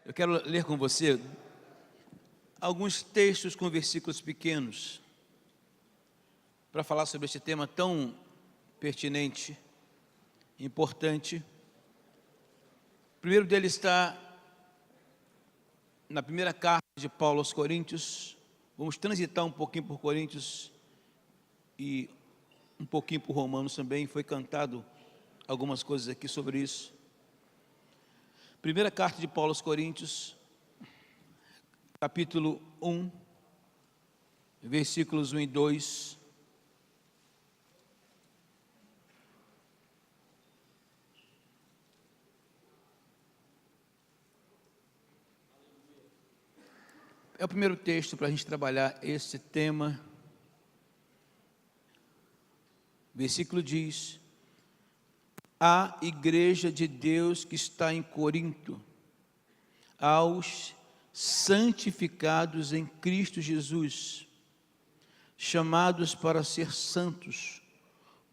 Eu quero ler com você alguns textos com versículos pequenos para falar sobre este tema tão pertinente, importante. O primeiro deles está na primeira carta de Paulo aos Coríntios. Vamos transitar um pouquinho por Coríntios e um pouquinho por Romanos também. Foi cantado algumas coisas aqui sobre isso. Primeira carta de Paulo aos Coríntios, capítulo 1, versículos 1 e 2. É o primeiro texto para a gente trabalhar esse tema. O versículo diz: a igreja de Deus que está em Corinto, aos santificados em Cristo Jesus, chamados para ser santos,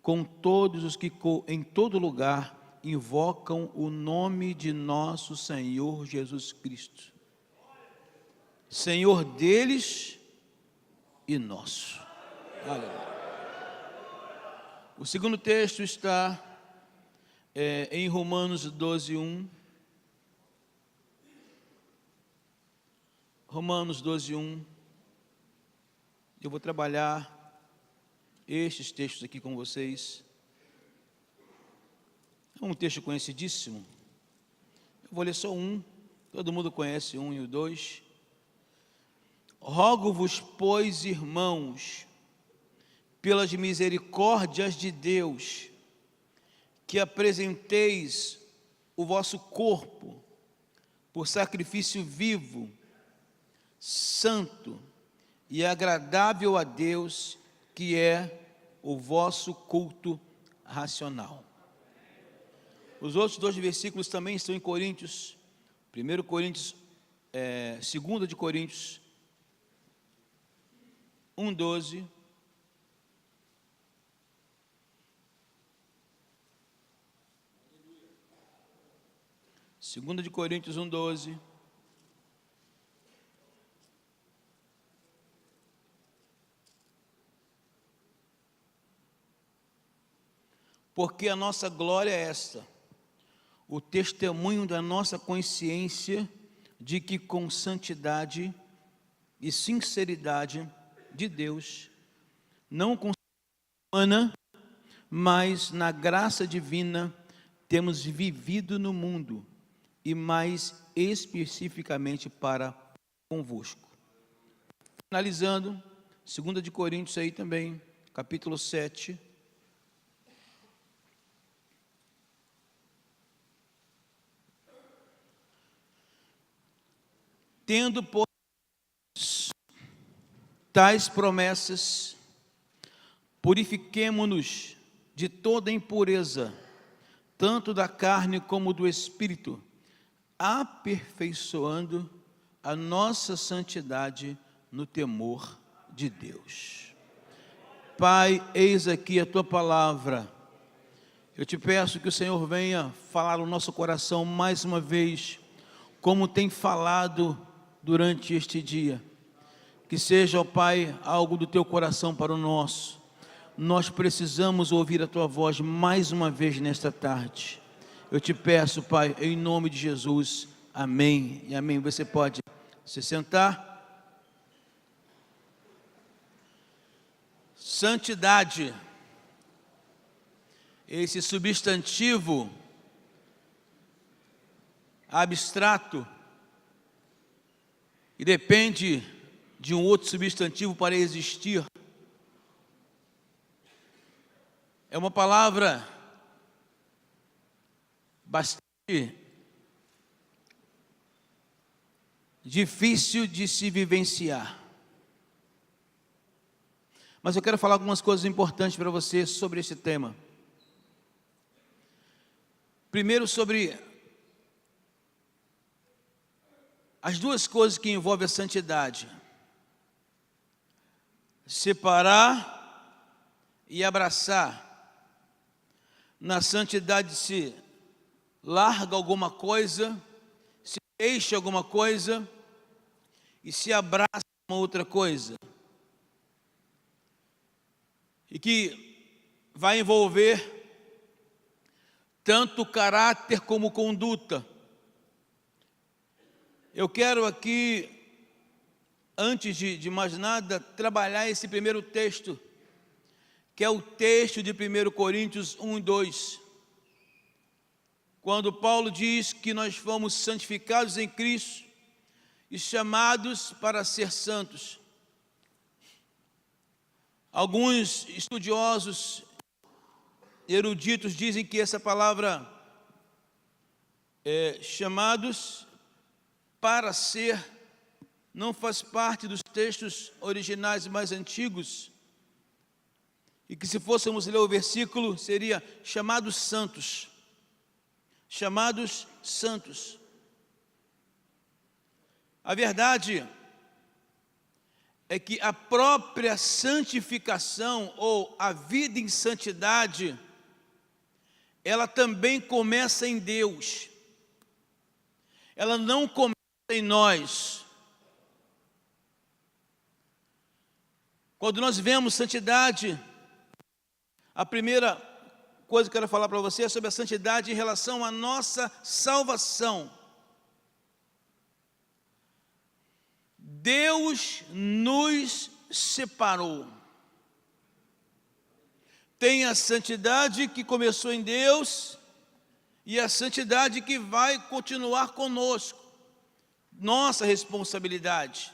com todos os que em todo lugar invocam o nome de nosso Senhor Jesus Cristo, Senhor deles e nosso. Aleluia. O segundo texto está em Romanos 12, 1. Romanos 12, 1. Eu vou trabalhar estes textos aqui com vocês. É um texto conhecidíssimo. Eu vou ler só um. Todo mundo conhece um e o 2. Rogo-vos, pois, irmãos, pelas misericórdias de Deus, que apresenteis o vosso corpo por sacrifício vivo, santo e agradável a Deus, que é o vosso culto racional. Os outros dois versículos também estão em Coríntios, 1 Coríntios, 2 de Coríntios 1:12. Segunda de Coríntios 1:12. Porque a nossa glória é esta, o testemunho da nossa consciência de que com santidade e sinceridade de Deus, não com humana, mas na graça divina, temos vivido no mundo, e mais especificamente para convosco. Finalizando, 2 de Coríntios aí também, capítulo 7. Tendo, pois, tais promessas, purifiquemo-nos de toda impureza, tanto da carne como do espírito, aperfeiçoando a nossa santidade no temor de Deus. Pai, eis aqui a tua palavra. Eu te peço que o Senhor venha falar no nosso coração mais uma vez, como tem falado durante este dia. Que seja, ó Pai, algo do teu coração para o nosso. Nós precisamos ouvir a tua voz mais uma vez nesta tarde. Eu te peço, Pai, em nome de Jesus, amém e amém. Você pode se sentar. Santidade, esse substantivo abstrato, e depende de um outro substantivo para existir. É uma palavra bastante difícil de se vivenciar. Mas eu quero falar algumas coisas importantes para você sobre esse tema. Primeiro, sobre as duas coisas que envolvem a santidade: separar e abraçar. Na santidade se larga alguma coisa, se deixa alguma coisa e se abraça uma outra coisa. E que vai envolver tanto caráter como conduta. Eu quero aqui, antes de mais nada, trabalhar esse primeiro texto, que é o texto de 1 Coríntios 1 e 2. Quando Paulo diz que nós fomos santificados em Cristo e chamados para ser santos. Alguns estudiosos eruditos dizem que essa palavra chamados para ser não faz parte dos textos originais mais antigos, e que se fôssemos ler o versículo seria chamados santos. Chamados santos. A verdade é que a própria santificação ou a vida em santidade, ela também começa em Deus. Ela não começa em nós. Quando nós vemos santidade, a primeira coisa que eu quero falar para você é sobre a santidade em relação à nossa salvação. Deus nos separou. Tem a santidade que começou em Deus e a santidade que vai continuar conosco. Nossa responsabilidade.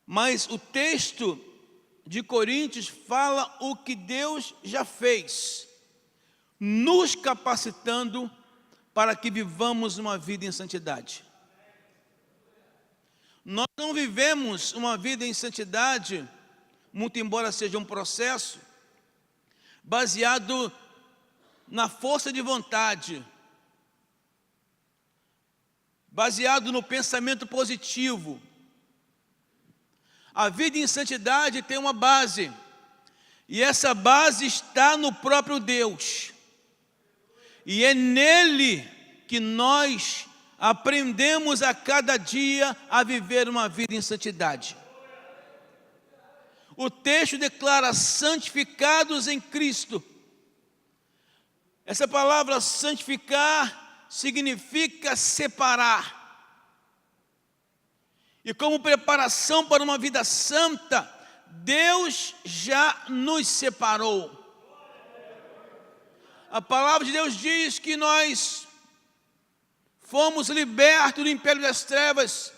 Mas o texto de Coríntios fala o que Deus já fez, nos capacitando para que vivamos uma vida em santidade. Nós não vivemos uma vida em santidade, muito embora seja um processo, baseado na força de vontade, baseado no pensamento positivo. A vida em santidade tem uma base, e essa base está no próprio Deus, e é nele que nós aprendemos a cada dia a viver uma vida em santidade. O texto declara santificados em Cristo. Essa palavra santificar significa separar. E como preparação para uma vida santa, Deus já nos separou. A palavra de Deus diz que nós fomos libertos do império das trevas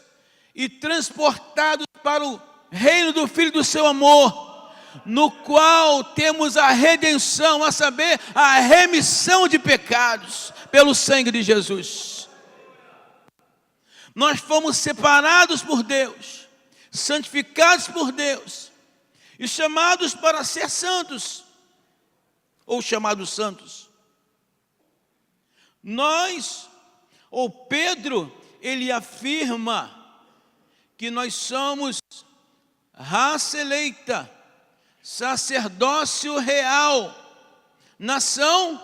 e transportados para o reino do Filho do seu amor, no qual temos a redenção, a saber, a remissão de pecados pelo sangue de Jesus. Nós fomos separados por Deus, santificados por Deus e chamados para ser santos, ou chamados santos. Pedro, ele afirma que nós somos raça eleita, sacerdócio real, nação,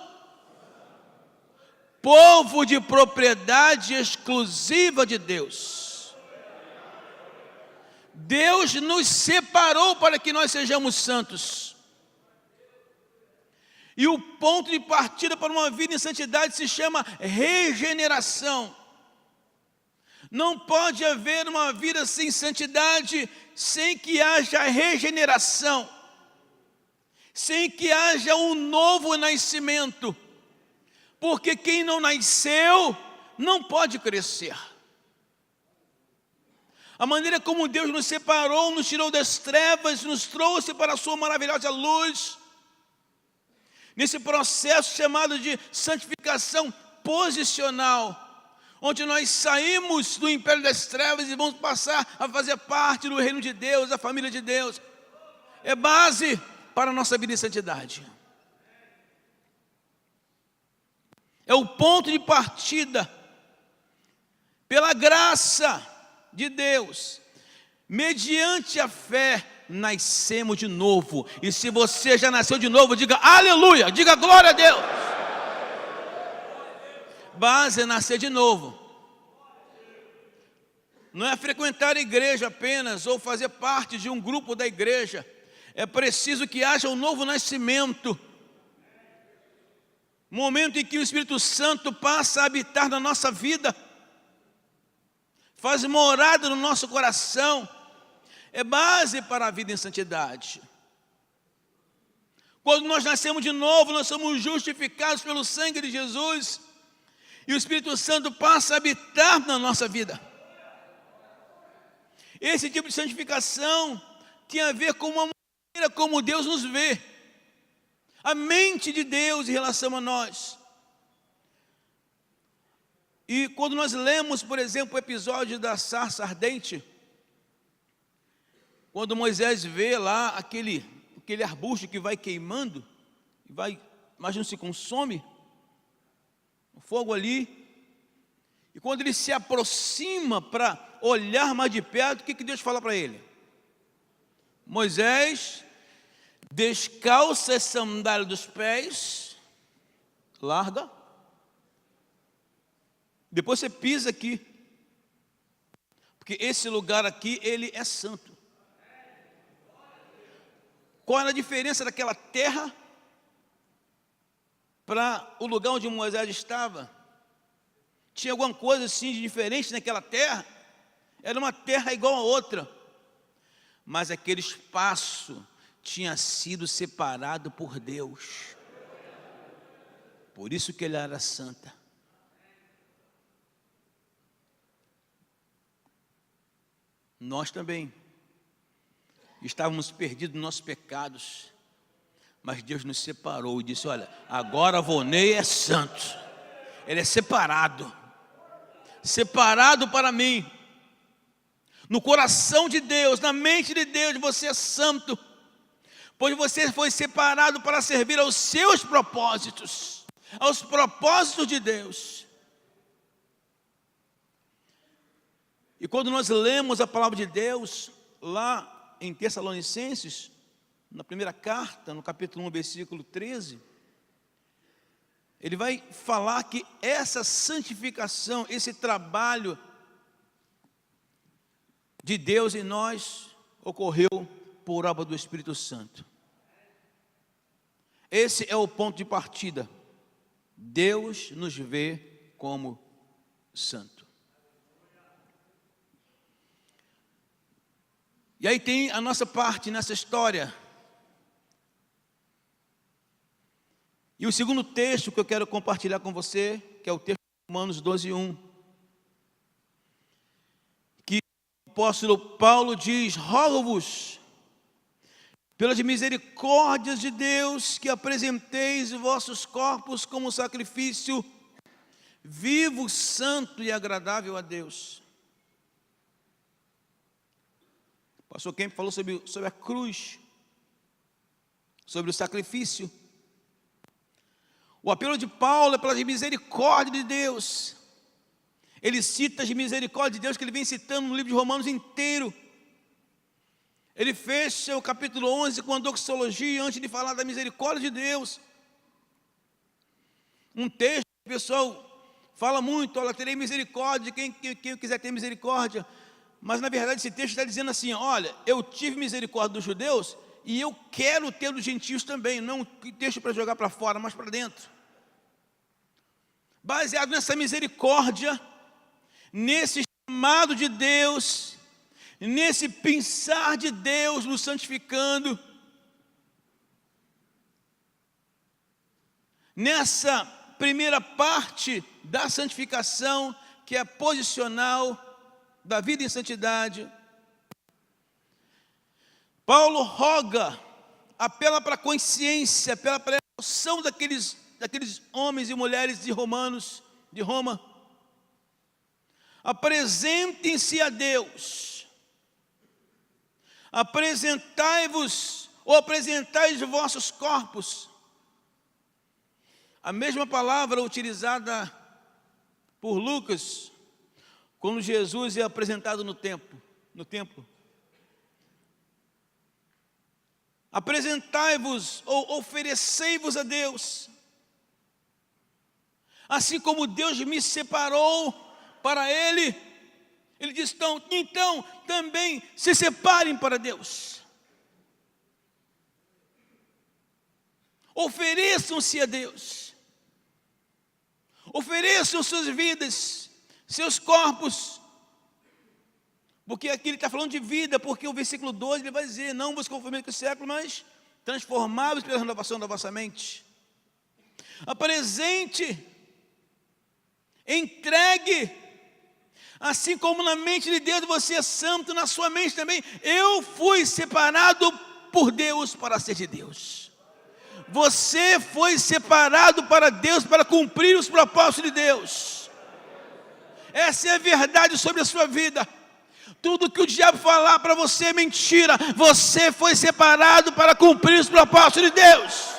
povo de propriedade exclusiva de Deus. Deus nos separou para que nós sejamos santos. E o ponto de partida para uma vida em santidade se chama regeneração. Não pode haver uma vida sem santidade sem que haja regeneração, sem que haja um novo nascimento. Porque quem não nasceu não pode crescer. A maneira como Deus nos separou, nos tirou das trevas, nos trouxe para a sua maravilhosa luz, nesse processo chamado de santificação posicional, onde nós saímos do império das trevas e vamos passar a fazer parte do reino de Deus, da família de Deus. É base para a nossa vida em santidade. É o ponto de partida. Pela graça de Deus, mediante a fé, nascemos de novo. E se você já nasceu de novo, diga aleluia, diga glória a Deus. Base é nascer de novo. Não é frequentar a igreja apenas ou fazer parte de um grupo da igreja. É preciso que haja um novo nascimento. Momento em que o Espírito Santo passa a habitar na nossa vida. Faz morada no nosso coração. É base para a vida em santidade. Quando nós nascemos de novo, nós somos justificados pelo sangue de Jesus. E o Espírito Santo passa a habitar na nossa vida. Esse tipo de santificação tem a ver com uma maneira como Deus nos vê. A mente de Deus em relação a nós. E quando nós lemos, por exemplo, o episódio da sarça ardente, quando Moisés vê lá aquele arbusto que vai queimando, mas não se consome, o fogo ali, e quando ele se aproxima para olhar mais de perto, o que Deus fala para ele? Moisés, descalça as sandálias dos pés, larga, depois você pisa aqui, porque esse lugar aqui, ele é santo. Qual era a diferença daquela terra para o lugar onde Moisés estava? Tinha alguma coisa assim de diferente naquela terra? Era uma terra igual a outra, mas aquele espaço tinha sido separado por Deus. Por isso que ele era santa. Nós também estávamos perdidos nos nossos pecados, mas Deus nos separou e disse: olha, agora Vonei é santo, ele é separado para mim. No coração de Deus, na mente de Deus, você é santo, pois você foi separado para servir aos seus propósitos, aos propósitos de Deus. E quando nós lemos a palavra de Deus, lá em Tessalonicenses, na primeira carta, no capítulo 1, versículo 13, ele vai falar que essa santificação, esse trabalho de Deus em nós, ocorreu por obra do Espírito Santo. Esse é o ponto de partida. Deus nos vê como santo. E aí tem a nossa parte nessa história. E o segundo texto que eu quero compartilhar com você, que é o texto de Romanos 12:1, que o apóstolo Paulo diz: rogo-vos, pelas misericórdias de Deus, que apresenteis vossos corpos como sacrifício vivo, santo e agradável a Deus. O pastor Kemp falou sobre a cruz, sobre o sacrifício. O apelo de Paulo é pela misericórdia de Deus. Ele cita as misericórdias de Deus que ele vem citando no livro de Romanos inteiro. Ele fecha o capítulo 11 com a doxologia antes de falar da misericórdia de Deus. Um texto que o pessoal fala muito: olha, terei misericórdia de quem quiser ter misericórdia. Mas na verdade esse texto está dizendo assim: olha, eu tive misericórdia dos judeus e eu quero ter dos gentios também. Não um texto para jogar para fora, mas para dentro. Baseado nessa misericórdia, nesse chamado de Deus, nesse pensar de Deus nos santificando, nessa primeira parte da santificação, que é posicional, da vida em santidade, Paulo roga, apela para a consciência, apela para a emoção daqueles homens e mulheres de Roma. Apresentem-se a Deus, apresentai-vos, ou apresentai os vossos corpos. A mesma palavra utilizada por Lucas, quando Jesus é apresentado no templo. Apresentai-vos ou oferecei-vos a Deus. Assim como Deus me separou para Ele, Ele diz, então também se separem para Deus. Ofereçam-se a Deus. Ofereçam suas vidas, seus corpos. Porque aqui ele está falando de vida, porque o versículo 12 ele vai dizer, não vos conformeis com o século, mas transformáveis pela renovação da vossa mente. Apresente, entregue, assim como na mente de Deus você é santo, na sua mente também. Eu fui separado por Deus para ser de Deus. Você foi separado para Deus, para cumprir os propósitos de Deus. Essa é a verdade sobre a sua vida. Tudo que o diabo falar para você é mentira. Você foi separado para cumprir os propósitos de Deus.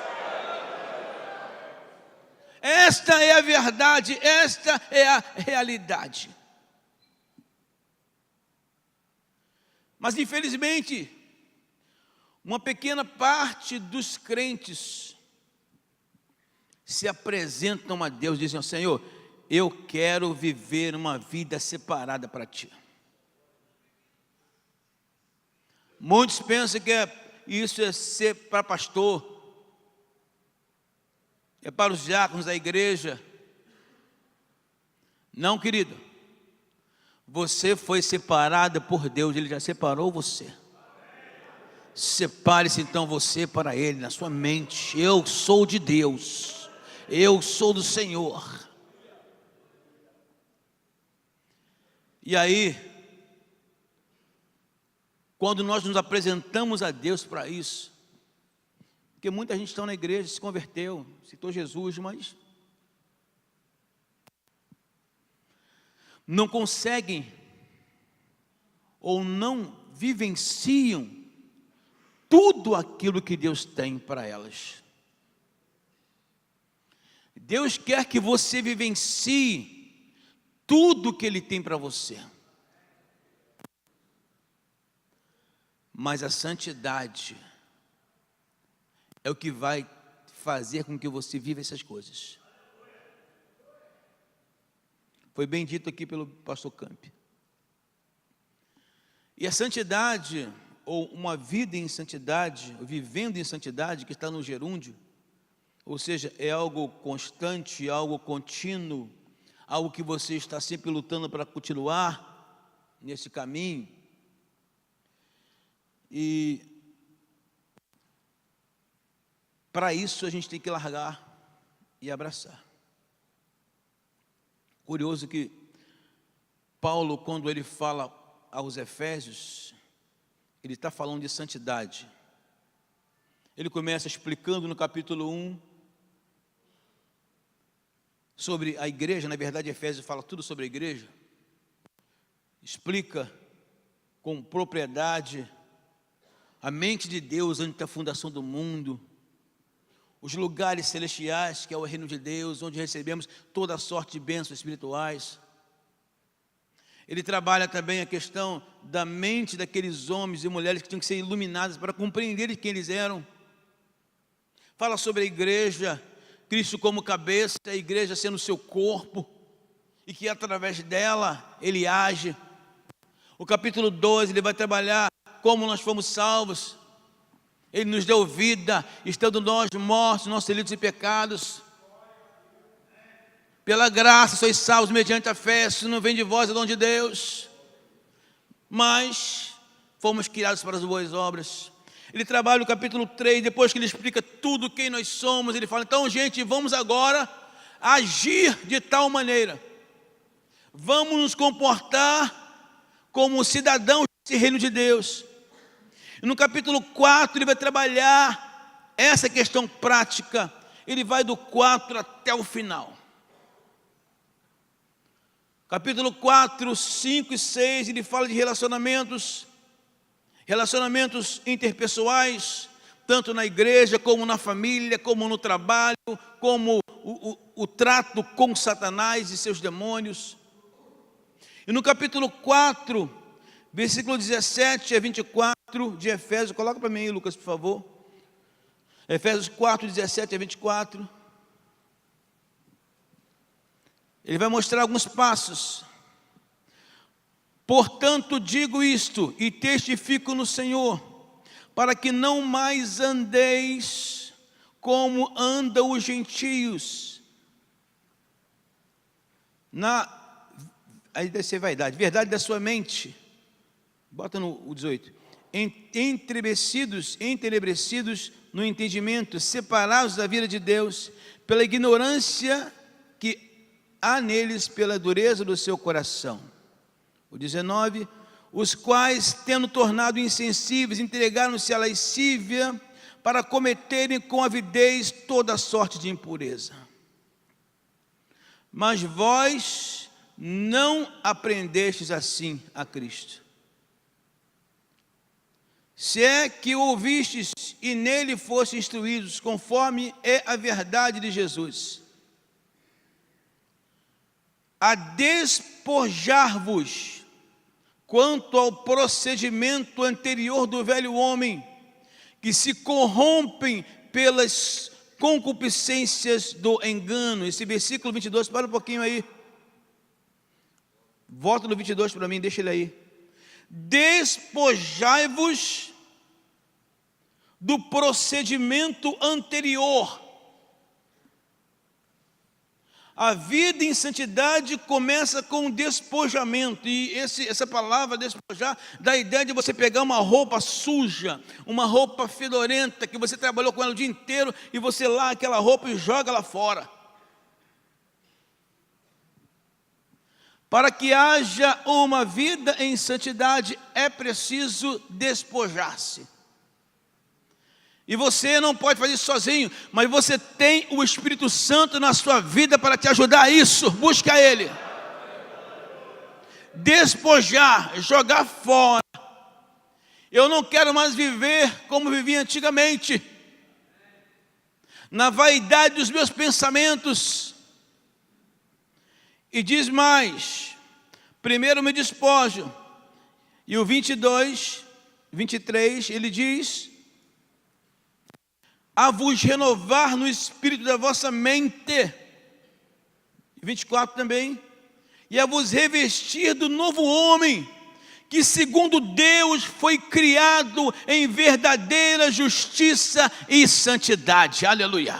Esta é a verdade, esta é a realidade. Mas infelizmente, uma pequena parte dos crentes se apresentam a Deus e dizem, Senhor, eu quero viver uma vida separada para Ti. Muitos pensam que isso é ser para pastor, é para os diáconos da igreja. Não, querido, você foi separado por Deus, Ele já separou você. Separe-se então você para Ele, na sua mente. Eu sou de Deus, eu sou do Senhor. E aí, quando nós nos apresentamos a Deus para isso, porque muita gente está na igreja, se converteu, citou Jesus, mas não conseguem ou não vivenciam tudo aquilo que Deus tem para elas. Deus quer que você vivencie tudo que Ele tem para você. Mas a santidade é o que vai fazer com que você viva essas coisas. Foi bem dito aqui pelo pastor Camp. E a santidade, ou uma vida em santidade, vivendo em santidade, que está no gerúndio, ou seja, é algo constante, algo contínuo, algo que você está sempre lutando para continuar nesse caminho. E para isso a gente tem que largar e abraçar. Curioso que Paulo, quando ele fala aos Efésios, ele está falando de santidade. Ele começa explicando no capítulo 1 sobre a igreja. Na verdade, Efésios fala tudo sobre a igreja. Explica com propriedade a mente de Deus antes da fundação do mundo, os lugares celestiais, que é o reino de Deus, onde recebemos toda sorte de bênçãos espirituais. Ele trabalha também a questão da mente daqueles homens e mulheres que tinham que ser iluminados para compreender quem eles eram. Fala sobre a igreja, Cristo como cabeça, a igreja sendo o seu corpo, e que através dela Ele age. O capítulo 12, ele vai trabalhar como nós fomos salvos. Ele nos deu vida, estando nós mortos, nossos delitos e pecados. Pela graça sois salvos mediante a fé, isso não vem de vós, é dom de Deus. Mas fomos criados para as boas obras. Ele trabalha no capítulo 3, depois que ele explica tudo quem nós somos, ele fala, então gente, vamos agora agir de tal maneira. Vamos nos comportar como cidadãos desse reino de Deus. E no capítulo 4 ele vai trabalhar essa questão prática. Ele vai do 4 até o final. Capítulo 4, 5 e 6, ele fala de relacionamentos interpessoais, tanto na igreja, como na família, como no trabalho, como o trato com Satanás e seus demônios. E no capítulo 4, versículo 17 a 24 de Efésios, coloca para mim aí, Lucas, por favor. Efésios 4, 17 a 24. Ele vai mostrar alguns passos. Portanto, digo isto e testifico no Senhor, para que não mais andeis como andam os gentios, aí deve ser vaidade, verdade da sua mente, bota no 18, entenebrecidos no entendimento, separados da vida de Deus, pela ignorância que há neles, pela dureza do seu coração. O 19, os quais, tendo tornado insensíveis, entregaram-se à lascívia, para cometerem com avidez toda sorte de impureza. Mas vós não aprendestes assim a Cristo. Se é que ouvistes e nele fostes instruídos, conforme é a verdade de Jesus, a despojar-vos quanto ao procedimento anterior do velho homem, que se corrompem pelas concupiscências do engano. Esse versículo 22, para um pouquinho aí. Volta no 22 para mim, deixa ele aí. Despojai-vos do procedimento anterior. A vida em santidade começa com despojamento, e essa palavra despojar dá a ideia de você pegar uma roupa suja, uma roupa fedorenta, que você trabalhou com ela o dia inteiro, e você lá aquela roupa e joga lá fora. Para que haja uma vida em santidade, é preciso despojar-se. E você não pode fazer isso sozinho, mas você tem o Espírito Santo na sua vida para te ajudar a isso. Busca Ele. Despojar, jogar fora. Eu não quero mais viver como vivia antigamente, na vaidade dos meus pensamentos. E diz mais, primeiro me despojo. E o 22, 23, ele diz: a vos renovar no espírito da vossa mente. 24 também. E a vos revestir do novo homem, que segundo Deus foi criado em verdadeira justiça e santidade. Aleluia.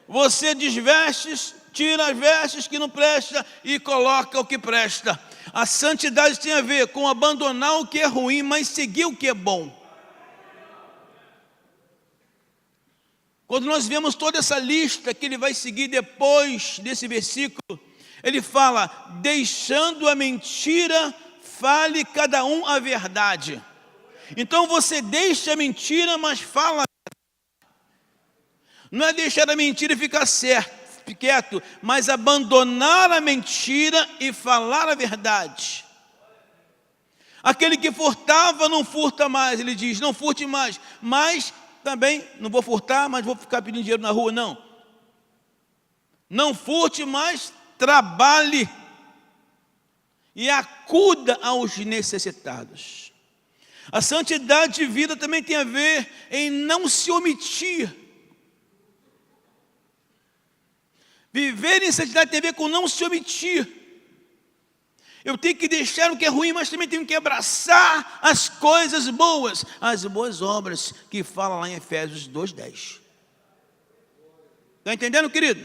Você desveste, tira as vestes que não prestam e coloca o que presta. A santidade tem a ver com abandonar o que é ruim, mas seguir o que é bom. Quando nós vemos toda essa lista que ele vai seguir depois desse versículo, ele fala: deixando a mentira, fale cada um a verdade. Então você deixa a mentira, mas fala a verdade. Não é deixar a mentira e ficar quieto, mas abandonar a mentira e falar a verdade. Aquele que furtava não furta mais, ele diz, não furte mais, mas também não vou furtar, mas vou ficar pedindo dinheiro na rua, não. Não furte, mas trabalhe e acuda aos necessitados. A santidade de vida também tem a ver em não se omitir. Viver em santidade tem a ver com não se omitir. Eu tenho que deixar o que é ruim, mas também tenho que abraçar as coisas boas, as boas obras, que fala lá em Efésios 2:10. Está entendendo, querido?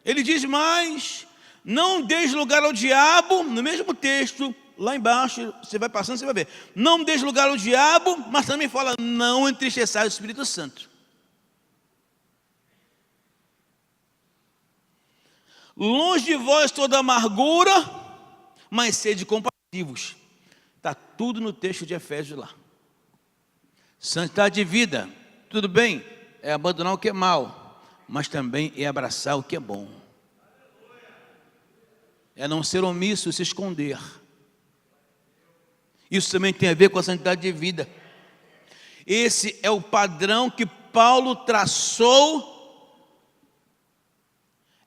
Ele diz mais: não deis lugar ao diabo, no mesmo texto, lá embaixo, você vai passando, você vai ver. Não deis lugar ao diabo, mas também fala: não entristeçai o Espírito Santo. Longe de vós toda amargura, mas sede compassivos. Está tudo no texto de Efésios lá. Santidade de vida, tudo bem, é abandonar o que é mal, mas também é abraçar o que é bom. É não ser omisso, se esconder. Isso também tem a ver com a santidade de vida. Esse é o padrão que Paulo traçou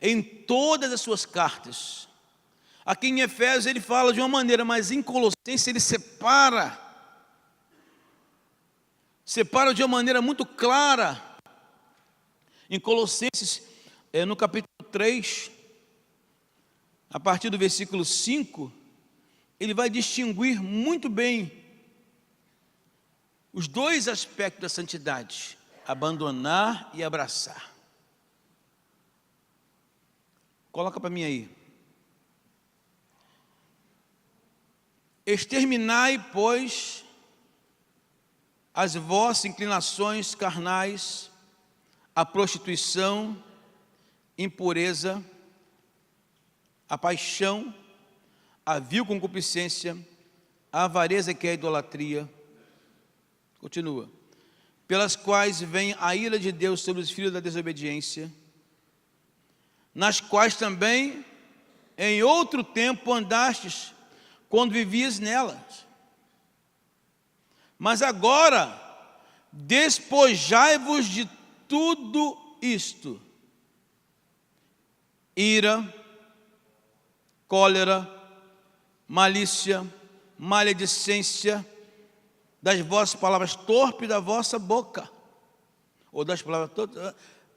em todas as suas cartas. Aqui em Efésios ele fala de uma maneira, mas em Colossenses ele separa de uma maneira muito clara. Em Colossenses, no capítulo 3, a partir do versículo 5, ele vai distinguir muito bem os dois aspectos da santidade: abandonar e abraçar. Coloca para mim aí. Exterminai, pois, as vossas inclinações carnais, a prostituição, impureza, a paixão, a vil concupiscência, a avareza, que é a idolatria. Continua. Pelas quais vem a ira de Deus sobre os filhos da desobediência, nas quais também em outro tempo andastes, quando vivias nelas. Mas agora despojai-vos de tudo isto: ira, cólera, malícia, maledicência, das vossas palavras torpes da vossa boca, ou das palavras torpes.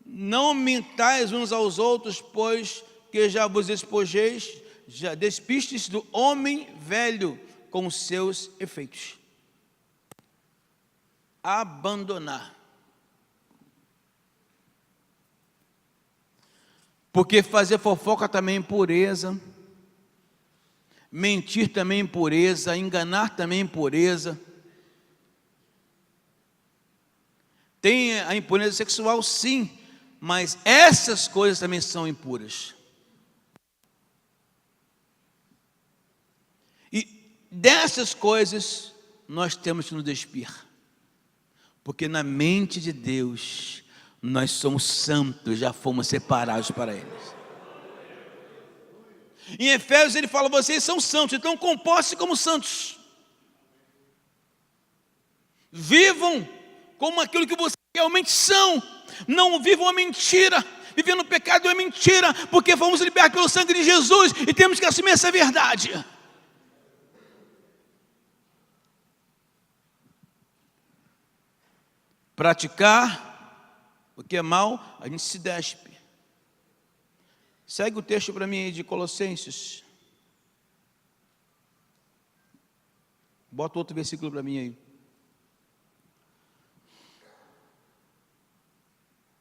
Não mentais uns aos outros, pois que já vos despojeis, já despistes do homem velho com os seus efeitos. Abandonar. Porque fazer fofoca também é impureza, mentir também é impureza, enganar também é impureza. Tem a impureza sexual, sim, mas essas coisas também são impuras. E dessas coisas nós temos que nos despir, porque na mente de Deus nós somos santos, já fomos separados para eles. Em Efésios ele fala: vocês são santos, então comportem-se como santos. Vivam como aquilo que vocês realmente são. Não vivam a mentira. Viver no pecado é mentira, porque fomos libertos pelo sangue de Jesus e temos que assumir essa verdade. Praticar o que é mal, a gente se despe. Segue o texto para mim aí de Colossenses. Bota outro versículo para mim aí.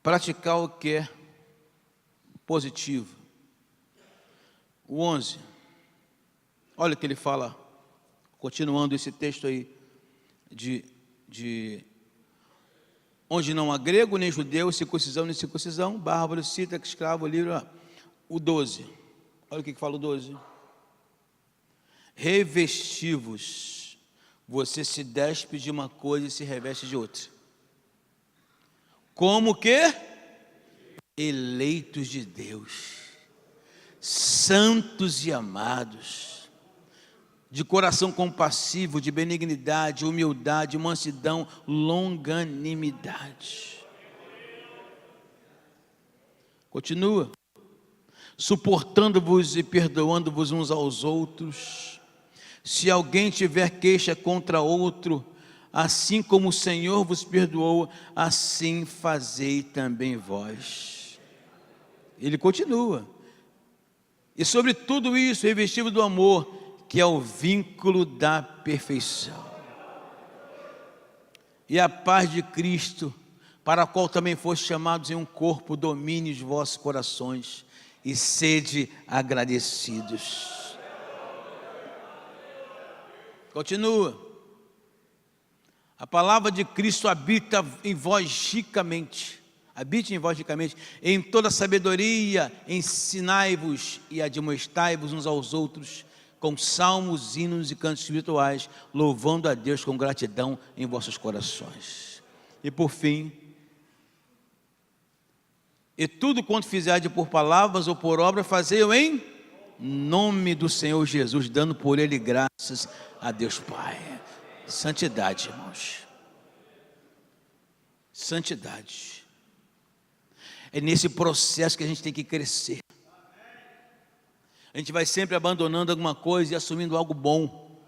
Praticar o que é positivo. O 11. Olha o que ele fala, continuando esse texto aí, onde não há grego nem judeu, circuncisão nem circuncisão, bárbaro, cita, escravo, livre. O 12. Olha o que fala o 12. Revesti-vos. Você se despe de uma coisa e se reveste de outra. Como que? Eleitos de Deus, santos e amados, de coração compassivo, de benignidade, humildade, mansidão, longanimidade. Continua. Suportando-vos e perdoando-vos uns aos outros. Se alguém tiver queixa contra outro, assim como o Senhor vos perdoou, assim fazei também vós. Ele continua. E sobre tudo isso, revestido do amor, que é o vínculo da perfeição. E a paz de Cristo, para a qual também foste chamados em um corpo, domine os vossos corações e sede agradecidos. Continua. A palavra de Cristo habita em vós ricamente. Habite em vós ricamente, em toda sabedoria, ensinai-vos e admoestai-vos uns aos outros, com salmos, hinos e cantos espirituais, louvando a Deus com gratidão em vossos corações. E por fim, e tudo quanto fizerdes por palavras ou por obra, fazei-o em nome do Senhor Jesus, dando por Ele graças a Deus Pai. Santidade, irmãos. Santidade. É nesse processo que a gente tem que crescer. A gente vai sempre abandonando alguma coisa e assumindo algo bom.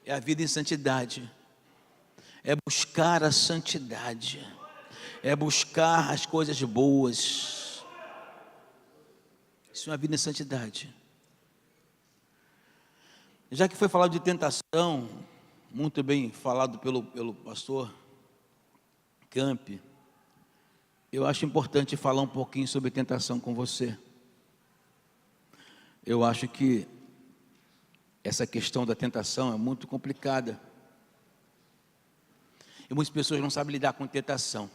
É a vida em santidade. É buscar a santidade. É buscar as coisas boas. Isso é uma vida em santidade. Já que foi falado de tentação, muito bem falado pelo pastor Camp, eu acho importante falar um pouquinho sobre tentação com você. Eu acho que essa questão da tentação é muito complicada. E muitas pessoas não sabem lidar com tentação.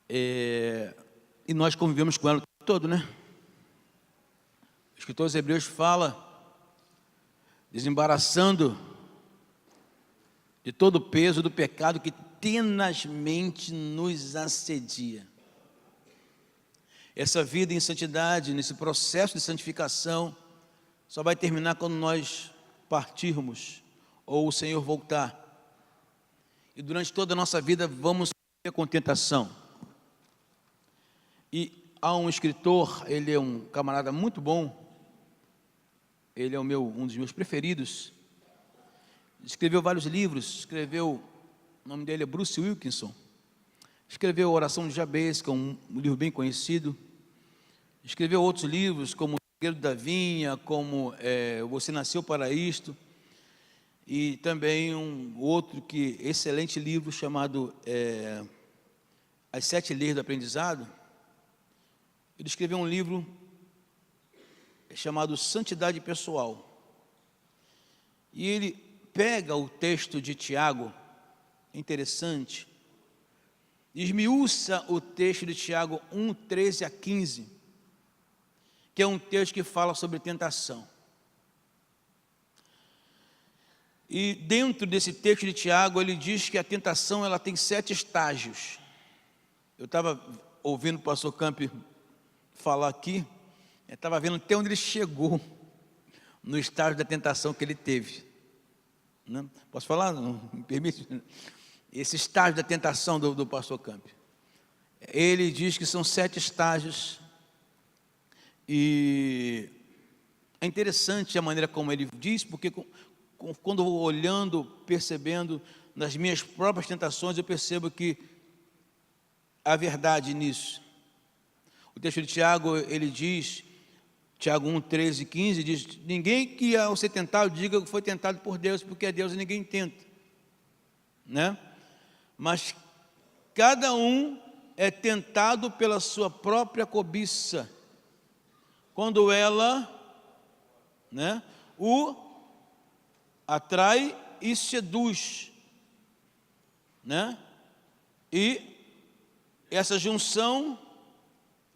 E nós convivemos com ela o tempo todo, né? O escritor aos Hebreus fala, desembaraçando de todo o peso do pecado que tenazmente nos assedia. Essa vida em santidade, nesse processo de santificação, só vai terminar quando nós partirmos ou o Senhor voltar. E durante toda a nossa vida vamos ter com tentação. E há um escritor, ele é um camarada muito bom, ele é um dos meus preferidos, escreveu vários livros, o nome dele é Bruce Wilkinson, escreveu a Oração de Jabez, que é um livro bem conhecido, escreveu outros livros, como O Segredo da Vinha, como Você Nasceu para Isto, e também um outro excelente livro chamado As 7 Leis do Aprendizado. Ele escreveu um livro chamado Santidade Pessoal. E ele pega o texto de Tiago, interessante, esmiuça o texto de Tiago 1, 13 a 15, que é um texto que fala sobre tentação. E dentro desse texto de Tiago, ele diz que a tentação ela tem 7 estágios. Eu estava ouvindo o pastor Camp falar aqui, eu estava vendo até onde ele chegou no estágio da tentação que ele teve. Não? Posso falar? Não me permite? Esse estágio da tentação do pastor Camp. Ele diz que são 7 estágios e é interessante a maneira como ele diz, porque quando eu vou olhando, percebendo nas minhas próprias tentações, eu percebo que há verdade nisso. O texto de Tiago, ele diz, Tiago 1, 13 e 15, diz, ninguém que ao ser tentado diga que foi tentado por Deus, porque é Deus e ninguém tenta, né? Mas cada um é tentado pela sua própria cobiça, quando ela, né, o atrai e seduz, né? E essa junção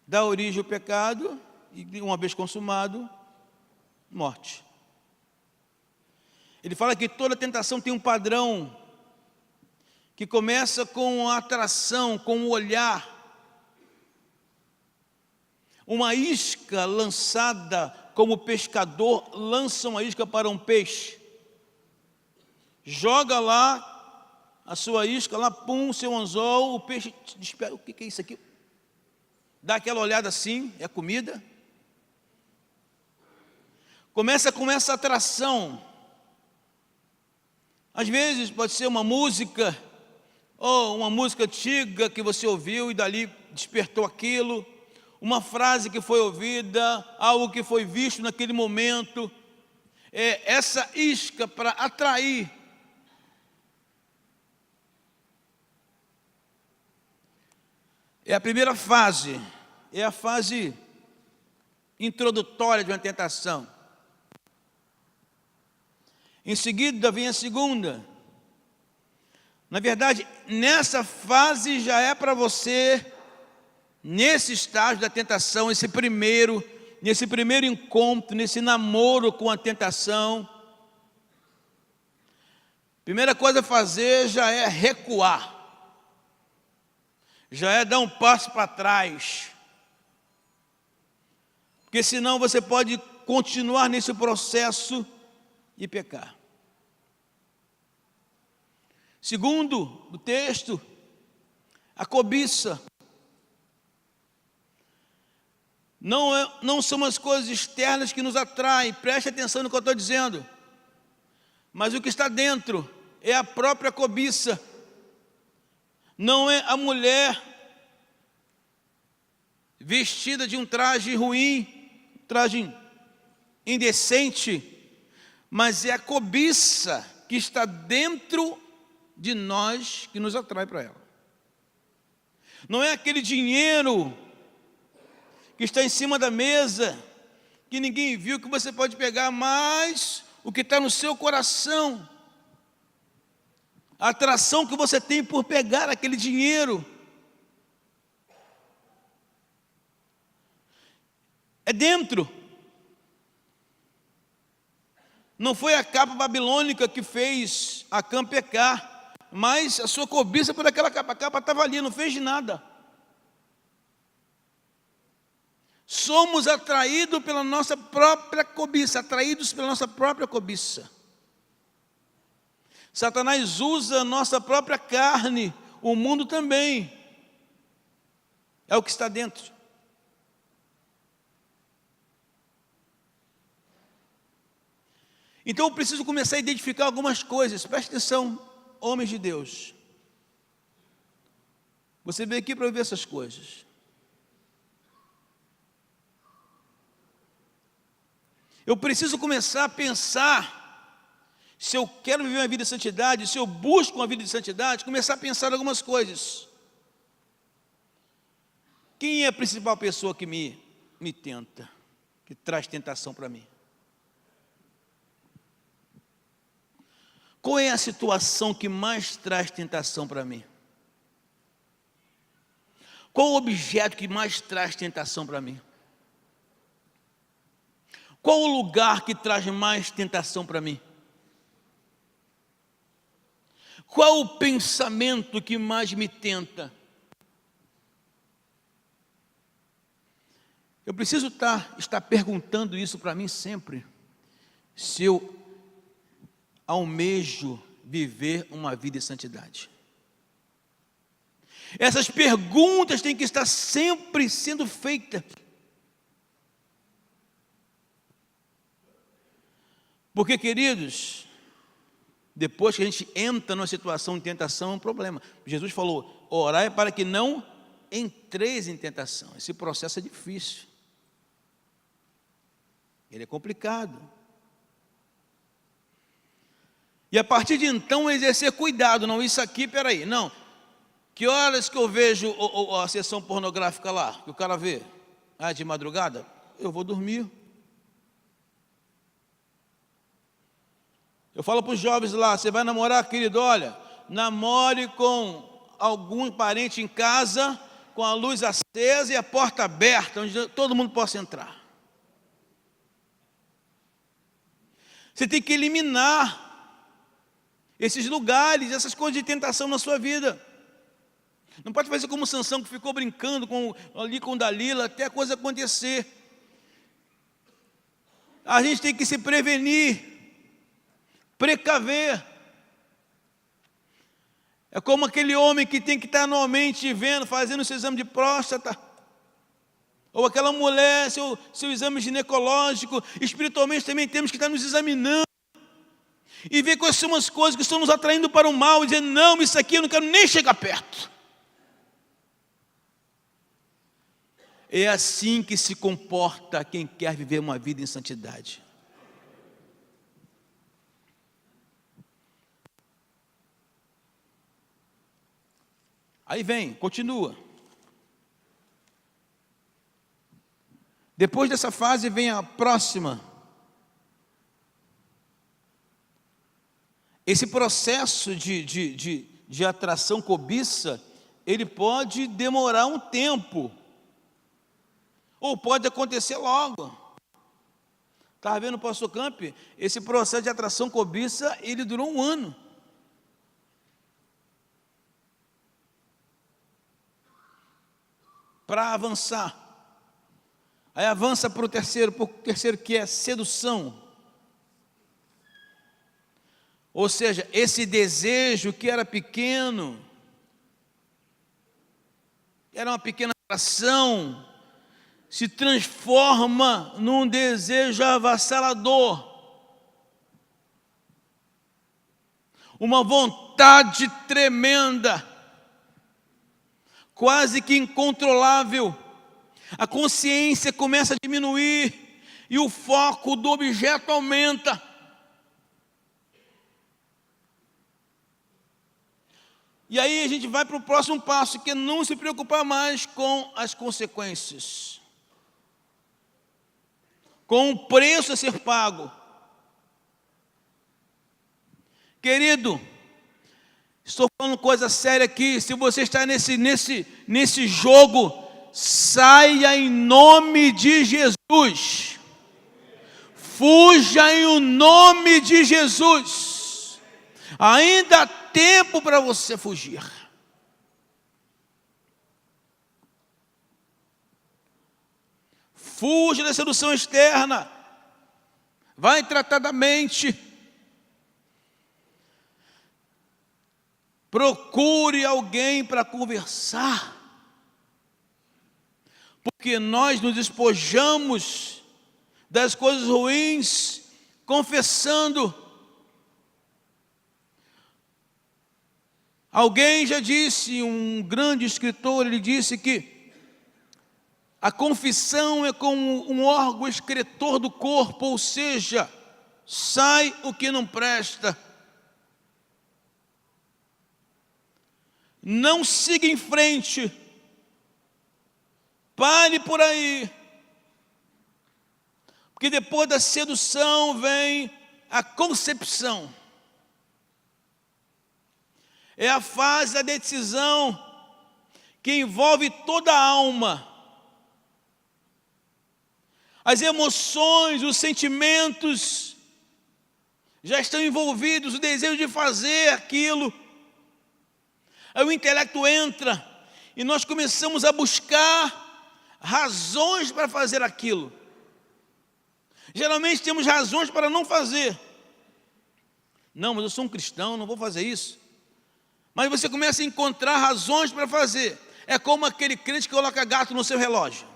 dá origem ao pecado e, uma vez consumado, morte. Ele fala que toda tentação tem um padrão que começa com a atração, com o olhar. Uma isca lançada, como o pescador lança uma isca para um peixe. Joga lá a sua isca, lá, pum, seu anzol, o peixe espera, o que é isso aqui? Dá aquela olhada assim, é comida. Começa com essa atração. Às vezes pode ser uma música, ou uma música antiga que você ouviu e dali despertou aquilo. Uma frase que foi ouvida, algo que foi visto naquele momento. Essa isca para atrair. É a primeira fase, é a fase introdutória de uma tentação. Em seguida vem a segunda. Na verdade, nessa fase já é para você, nesse estágio da tentação, nesse primeiro encontro, nesse namoro com a tentação, primeira coisa a fazer já é recuar. Já é dar um passo para trás, porque senão você pode continuar nesse processo e pecar. Segundo o texto, a cobiça. Não são as coisas externas que nos atraem, preste atenção no que eu estou dizendo, mas o que está dentro é a própria cobiça. Não é a mulher vestida de um traje ruim, traje indecente, mas é a cobiça que está dentro de nós que nos atrai para ela. Não é aquele dinheiro que está em cima da mesa, que ninguém viu, que você pode pegar, mas o que está no seu coração, a atração que você tem por pegar aquele dinheiro, é dentro. Não foi a capa babilônica que fez Acã pecar, mas a sua cobiça por aquela capa. A capa estava ali, não fez de nada. Somos atraídos pela nossa própria cobiça, atraídos pela nossa própria cobiça. Satanás usa a nossa própria carne, o mundo também. É o que está dentro. Então eu preciso começar a identificar algumas coisas. Preste atenção, homens de Deus. Você veio aqui para ver essas coisas. Eu preciso começar a pensar, se eu quero viver uma vida de santidade, se eu busco uma vida de santidade, começar a pensar algumas coisas. Quem é a principal pessoa que me tenta, que traz tentação para mim? Qual é a situação que mais traz tentação para mim? Qual o objeto que mais traz tentação para mim? Qual o lugar que traz mais tentação para mim? Qual o pensamento que mais me tenta? Eu preciso estar perguntando isso para mim sempre, se eu almejo viver uma vida de santidade. Essas perguntas têm que estar sempre sendo feitas. Porque, queridos, depois que a gente entra numa situação de tentação, é um problema. Jesus falou, orai para que não entreis em tentação. Esse processo é difícil. Ele é complicado. E a partir de então, exercer cuidado. Não, isso aqui, peraí, não. Que horas que eu vejo a sessão pornográfica lá, que o cara vê? Ah, de madrugada? Eu vou dormir. Eu falo para os jovens lá, você vai namorar, querido, olha, namore com algum parente em casa, com a luz acesa e a porta aberta, onde todo mundo possa entrar. Você tem que eliminar esses lugares, essas coisas de tentação na sua vida. Não pode fazer como Sansão, que ficou brincando ali com Dalila, até a coisa acontecer. A gente tem que se prevenir, precaver. É como aquele homem que tem que estar anualmente vendo, fazendo seu exame de próstata. Ou aquela mulher, seu exame ginecológico. Espiritualmente também temos que estar nos examinando. E ver quais são as coisas que estão nos atraindo para o mal. E dizer, não, isso aqui eu não quero nem chegar perto. É assim que se comporta quem quer viver uma vida em santidade. Aí vem, continua. Depois dessa fase vem a próxima. Esse processo de atração, cobiça, ele pode demorar um tempo. Ou pode acontecer logo. Estava vendo o pastor Camp? Esse processo de atração, cobiça, ele durou 1 ano. Para avançar. Aí avança para o terceiro que é sedução. Ou seja, esse desejo que era pequeno, era uma pequena atração, se transforma num desejo avassalador. Uma vontade tremenda, quase que incontrolável, A consciência começa a diminuir e o foco do objeto aumenta. E aí a gente vai para o próximo passo, que é não se preocupar mais com as consequências, com o preço a ser pago. Querido, estou falando coisa séria aqui. Se você está nesse jogo, saia em nome de Jesus. Fuja em o nome de Jesus. Ainda há tempo para você fugir. Fuja da sedução externa. Vai tratar da mente. Procure alguém para conversar. Porque nós nos despojamos das coisas ruins, confessando. Alguém já disse, um grande escritor, ele disse que a confissão é como um órgão excretor do corpo, ou seja, sai o que não presta. Não siga em frente, pare por aí, porque depois da sedução vem a concepção. É a fase da decisão que envolve toda a alma. As emoções, os sentimentos já estão envolvidos, o desejo de fazer aquilo. Aí o intelecto entra e nós começamos a buscar razões para fazer aquilo. Geralmente temos razões para não fazer. Não, mas eu sou um cristão, não vou fazer isso. Mas você começa a encontrar razões para fazer. É como aquele crente que coloca gato no seu relógio.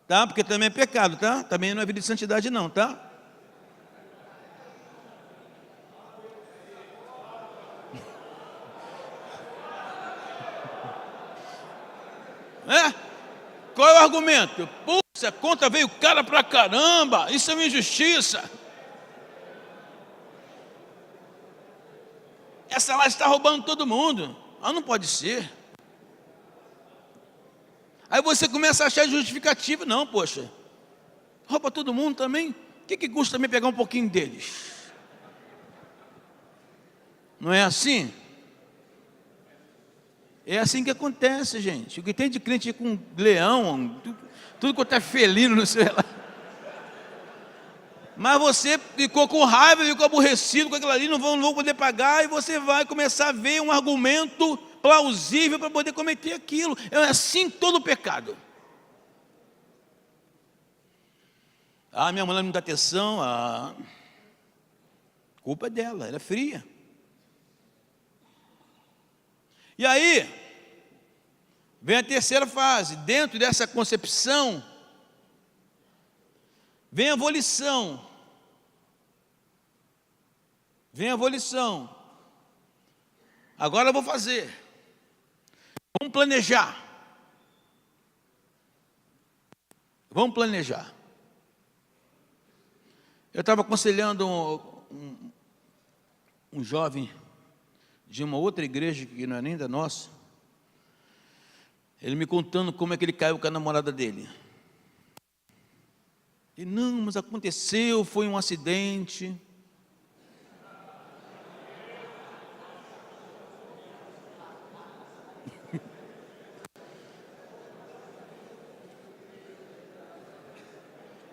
Tá? Porque também é pecado, tá? Também não é vida de santidade não, tá? É? Qual é o argumento? Putz, a conta veio cara pra caramba, isso é uma injustiça. Essa lá está roubando todo mundo. Ah, não pode ser. Aí você começa a achar justificativa. Não, poxa, rouba todo mundo também. O que custa também pegar um pouquinho deles? Não é assim? É assim que acontece, gente. O que tem de crente com leão, tudo quanto é felino no seu relógio. Mas você ficou com raiva, ficou aborrecido com aquilo ali, não vão poder pagar, e você vai começar a ver um argumento plausível para poder cometer aquilo. É assim todo pecado. Ah, minha mulher não dá atenção, a culpa é dela, ela é fria. E aí, vem a terceira fase. Dentro dessa concepção, vem a volição. Vem a volição. Agora eu vou fazer. Vamos planejar. Vamos planejar. Eu estava aconselhando um jovem de uma outra igreja que não é nem da nossa. Ele me contando como é que ele caiu com a namorada dele. E não, mas aconteceu, foi um acidente.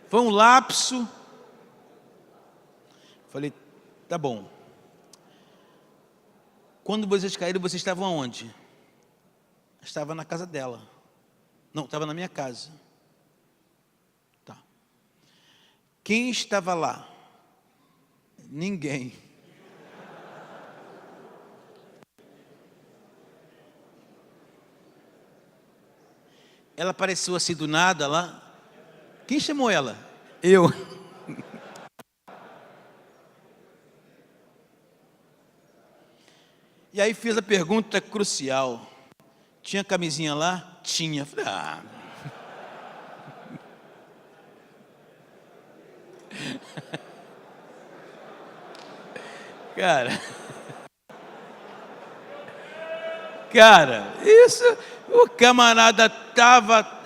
Foi um lapso. Falei, tá bom. Quando vocês caíram, vocês estavam aonde? Estava na casa dela. Não, estava na minha casa. Tá. Quem estava lá? Ninguém. Ela apareceu assim do nada lá. Quem chamou ela? Eu. E aí fiz a pergunta crucial. Tinha camisinha lá? Tinha. Falei, Cara, isso, o camarada estava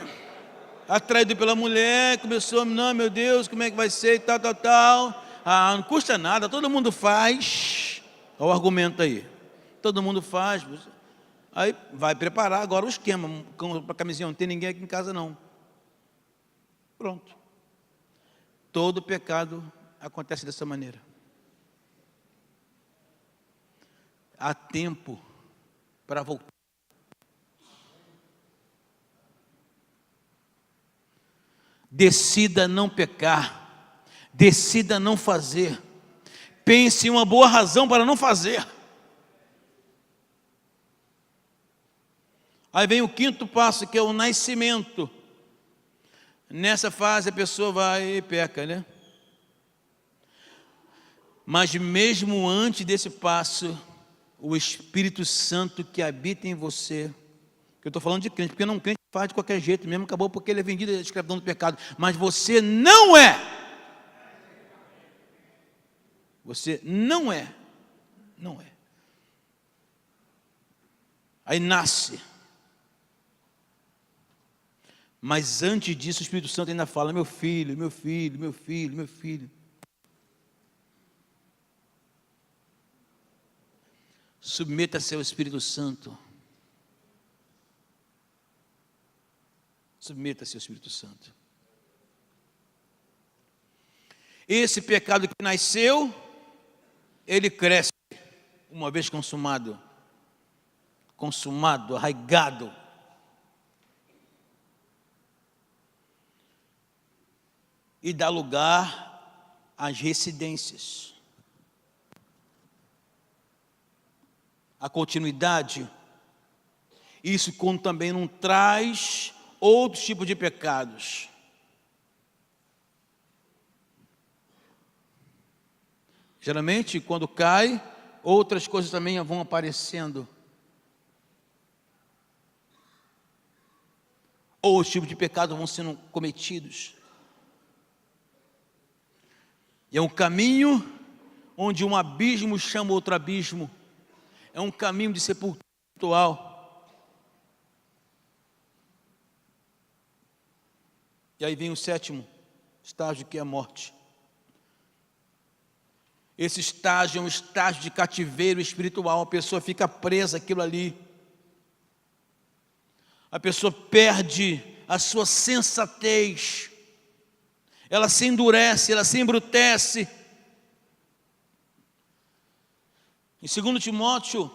atraído pela mulher, começou, não, meu Deus, como é que vai ser, tal, tal, tal. Não custa nada, todo mundo faz. Olha o argumento aí. Todo mundo faz. Aí vai preparar agora o esquema. Para camisinha, não tem ninguém aqui em casa não. Pronto. Todo pecado acontece dessa maneira. Há tempo para voltar. Decida não pecar. Decida não fazer. Pense em uma boa razão para não fazer. Aí vem o quinto passo, que é o nascimento. Nessa fase a pessoa vai e peca, né? Mas mesmo antes desse passo, o Espírito Santo que habita em você, que eu estou falando de crente, porque não crente faz de qualquer jeito mesmo, acabou porque ele é vendido da escravidão do pecado, mas você não é. Você não é. Não é. Aí nasce. Mas antes disso o Espírito Santo ainda fala, meu filho, meu filho, meu filho, meu filho. Submeta-se ao Espírito Santo. Submeta-se ao Espírito Santo. Esse pecado que nasceu, ele cresce, uma vez consumado, arraigado. E dá lugar às residências. A continuidade, isso quando também não traz outros tipos de pecados. Geralmente, quando cai, outras coisas também vão aparecendo. Ou os tipos de pecado vão sendo cometidos. E é um caminho onde um abismo chama outro abismo. É um caminho de sepultura espiritual. E aí vem o sétimo estágio, que é a morte. Esse estágio é um estágio de cativeiro espiritual. A pessoa fica presa àquilo ali. A pessoa perde a sua sensatez. Ela se endurece, ela se embrutece. Em 2 Timóteo,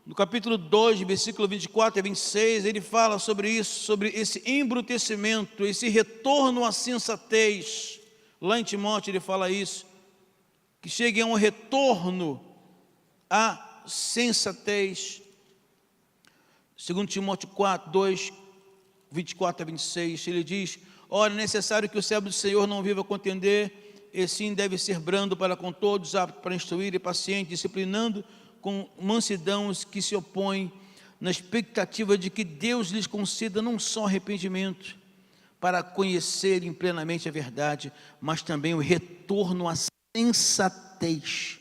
no capítulo 2, versículo 24 a 26, ele fala sobre isso, sobre esse embrutecimento, esse retorno à sensatez. Lá em Timóteo ele fala isso, que chegue a um retorno à sensatez. 2 Timóteo 4, 2, 24 a 26, ele diz, ora, é necessário que o servo do Senhor não viva a contender, e sim deve ser brando para com todos, apto para instruir e paciente, disciplinando com mansidão os que se opõem, na expectativa de que Deus lhes conceda não só arrependimento, para conhecerem plenamente a verdade, mas também o retorno à sensatez,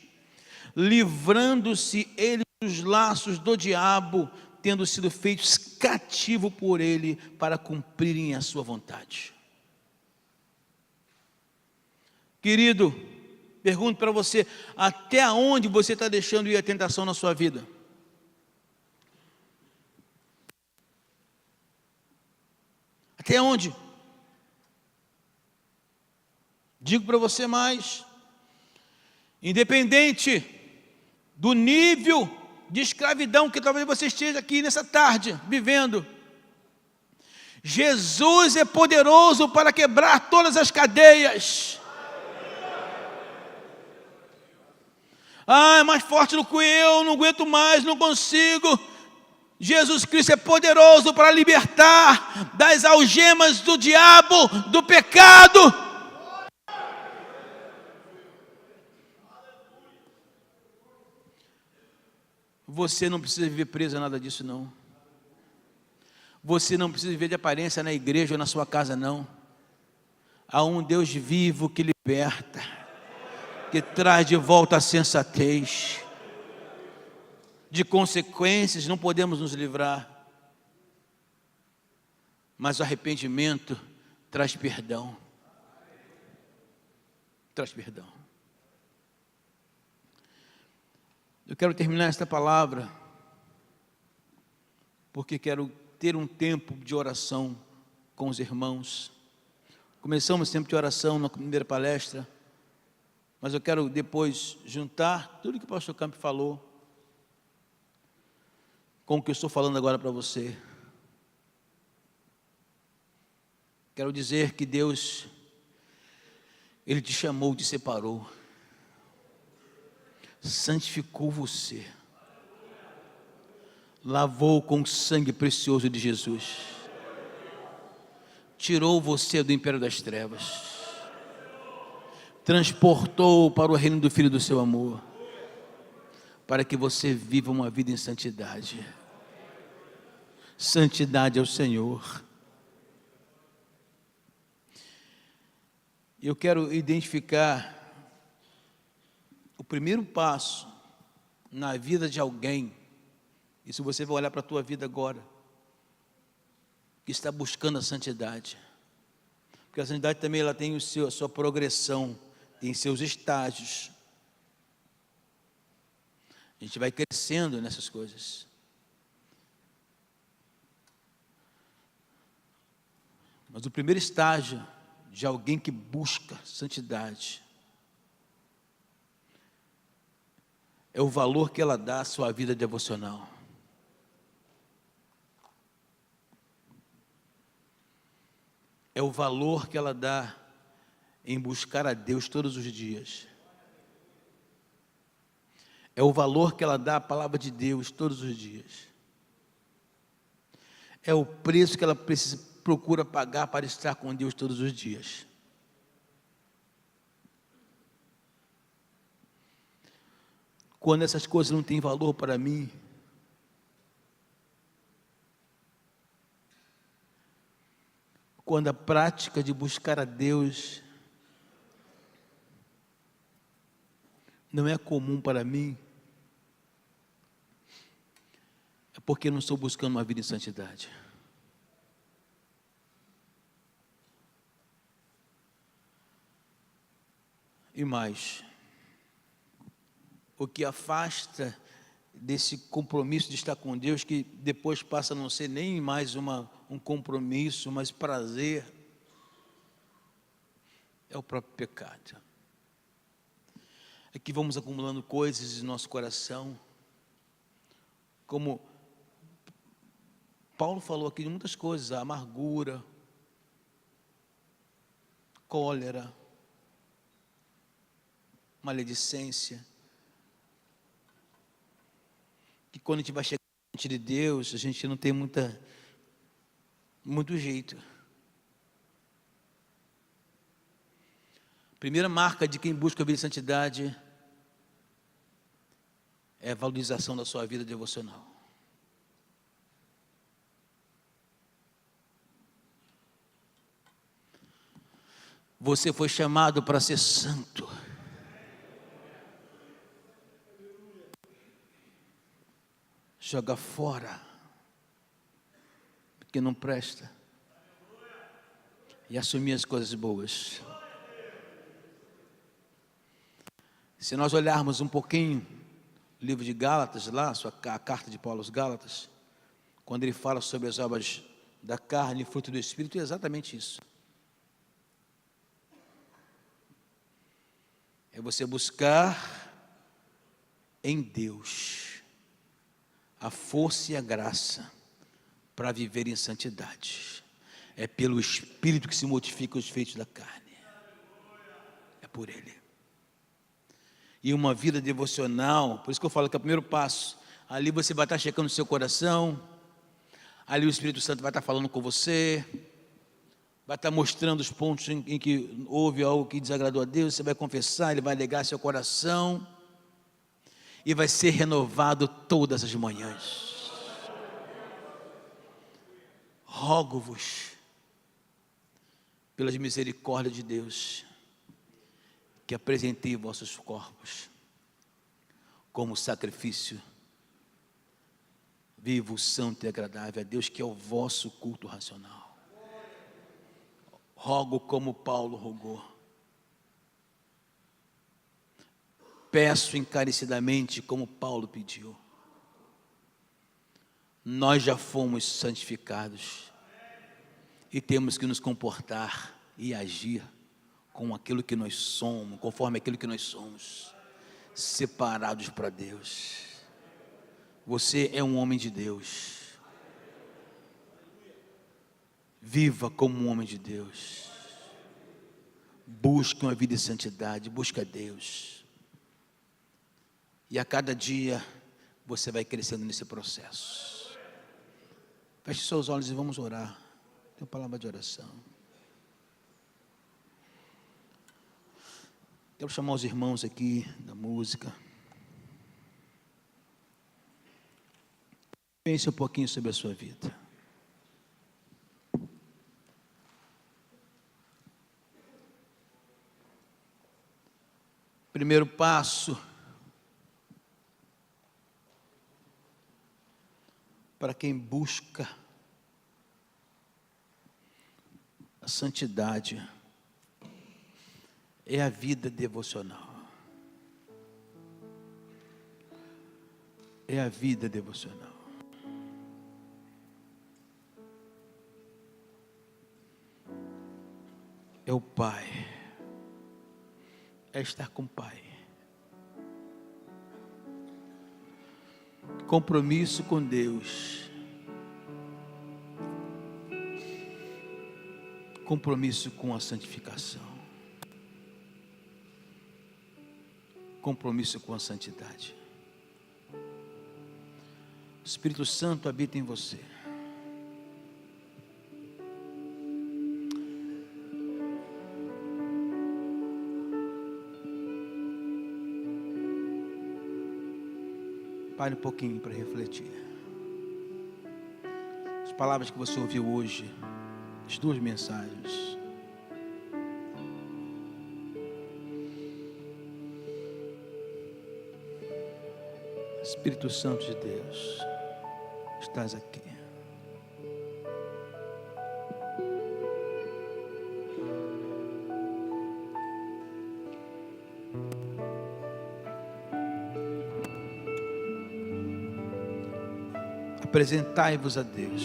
livrando-se eles dos laços do diabo, tendo sido feitos cativos por ele, para cumprirem a sua vontade. Querido, pergunto para você, até onde você está deixando ir a tentação na sua vida? Até onde? Digo para você mais, independente do nível de escravidão que talvez você esteja aqui nessa tarde vivendo, Jesus é poderoso para quebrar todas as cadeias. É mais forte do que eu, não aguento mais, não consigo. Jesus Cristo é poderoso para libertar das algemas do diabo, do pecado. Você não precisa viver preso a nada disso não. Você não precisa viver de aparência na igreja ou na sua casa, não. Há um Deus vivo que liberta, que traz de volta a sensatez. De consequências não podemos nos livrar, mas o arrependimento traz perdão. Traz perdão. Eu quero terminar esta palavra, porque quero ter um tempo de oração com os irmãos. Começamos sempre de oração na primeira palestra, mas eu quero depois juntar tudo que o pastor Campo falou com o que eu estou falando agora para você. Quero dizer que Deus, Ele te chamou, te separou, santificou você, lavou com o sangue precioso de Jesus, tirou você do império das trevas, transportou para o reino do Filho do seu amor, para que você viva uma vida em santidade. Santidade ao Senhor. Eu quero identificar o primeiro passo na vida de alguém, e se você vai olhar para a tua vida agora, que está buscando a santidade, porque a santidade também ela tem a sua progressão, tem seus estágios. A gente vai crescendo nessas coisas. Mas o primeiro estágio de alguém que busca santidade é o valor que ela dá à sua vida devocional. É o valor que ela dá em buscar a Deus todos os dias. É o valor que ela dá à palavra de Deus todos os dias. É o preço que ela procura pagar para estar com Deus todos os dias. Quando essas coisas não têm valor para mim, quando a prática de buscar a Deus não é comum para mim, é porque eu não estou buscando uma vida em santidade. E mais, o que afasta desse compromisso de estar com Deus, que depois passa a não ser nem mais um compromisso, mas prazer, é o próprio pecado. É que vamos acumulando coisas em nosso coração, como Paulo falou aqui de muitas coisas, a amargura, cólera, maledicência, que quando a gente vai chegar diante de Deus, a gente não tem muito jeito. A primeira marca de quem busca a vida de santidade é a valorização da sua vida devocional. Você foi chamado para ser santo. Joga fora, porque não presta, e assumir as coisas boas. Se nós olharmos um pouquinho o livro de Gálatas, lá, a carta de Paulo aos Gálatas, quando ele fala sobre as obras da carne e fruto do Espírito, é exatamente isso. É você buscar em Deus a força e a graça para viver em santidade. É pelo Espírito que se modificam os feitos da carne. É por Ele. E uma vida devocional, por isso que eu falo que é o primeiro passo. Ali você vai estar checando o seu coração, ali o Espírito Santo vai estar falando com você, vai estar mostrando os pontos em que houve algo que desagradou a Deus, você vai confessar, Ele vai alegar seu coração, e vai ser renovado todas as manhãs. rogo-vos, pelas misericórdias de Deus, que apresentei vossos corpos como sacrifício vivo, santo e agradável a Deus, que é o vosso culto racional. Rogo como Paulo rogou. Peço encarecidamente como Paulo pediu. Nós já fomos santificados e temos que nos comportar e agir com aquilo que nós somos, conforme aquilo que nós somos, separados para Deus. Você é um homem de Deus. Viva como um homem de Deus. Busque uma vida de santidade, busque a Deus. E a cada dia você vai crescendo nesse processo. Feche seus olhos e vamos orar. Tem uma palavra de oração. Quero chamar os irmãos aqui da música. Pense um pouquinho sobre a sua vida. Primeiro passo para quem busca a santidade é a vida devocional. É a vida devocional. É o Pai, é estar com o Pai. Compromisso com Deus, compromisso com a santificação, compromisso com a santidade. O Espírito Santo habita em você. Pare um pouquinho para refletir. As palavras que você ouviu hoje, as duas mensagens. Espírito Santo de Deus, estás aqui. Apresentai-vos a Deus.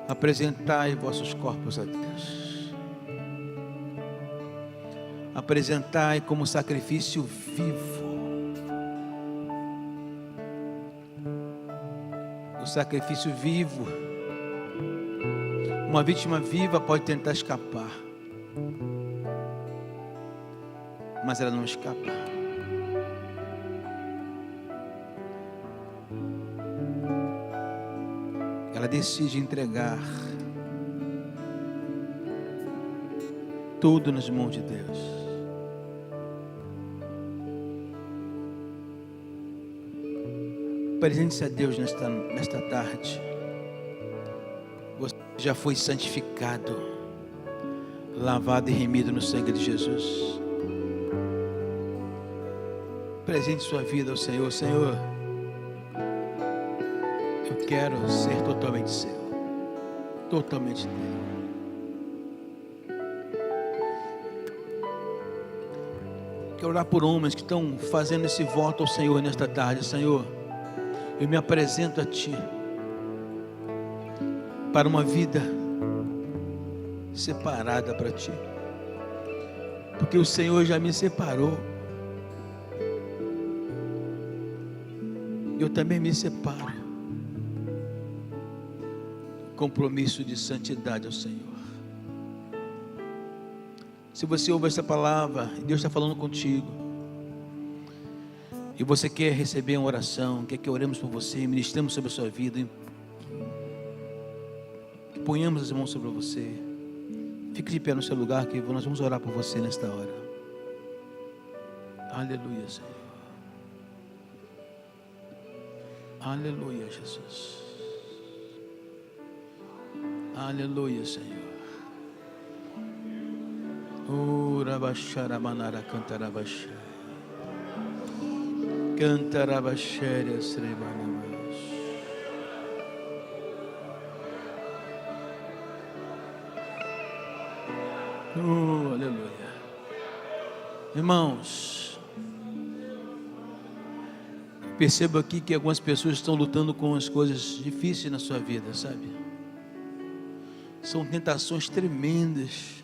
Apresentai vossos corpos a Deus. Apresentai como sacrifício vivo. O sacrifício vivo. Uma vítima viva pode tentar escapar, mas ela não escapa. Ela decide entregar tudo nas mãos de Deus. Apresente-se a Deus nesta tarde. Você já foi santificado, lavado e remido no sangue de Jesus. Apresente sua vida ao Senhor. Senhor, eu quero ser totalmente seu, totalmente teu. Quero orar por homens que estão fazendo esse voto ao Senhor nesta tarde. Senhor, eu me apresento a Ti para uma vida separada para Ti, porque o Senhor já me separou. Eu também me separo. Compromisso de santidade ao Senhor. Se você ouve essa palavra e Deus está falando contigo, e você quer receber uma oração, quer que oremos por você, ministremos sobre a sua vida, que ponhamos as mãos sobre você, fique de pé no seu lugar, que nós vamos orar por você nesta hora. Aleluia, Senhor. Aleluia, Jesus. Aleluia, Senhor. Urabaxaramanara cantarabaxé. Cantarabaxéria srebanamas. Aleluia. Irmãos, percebo aqui que algumas pessoas estão lutando com as coisas difíceis na sua vida, sabe? São tentações tremendas,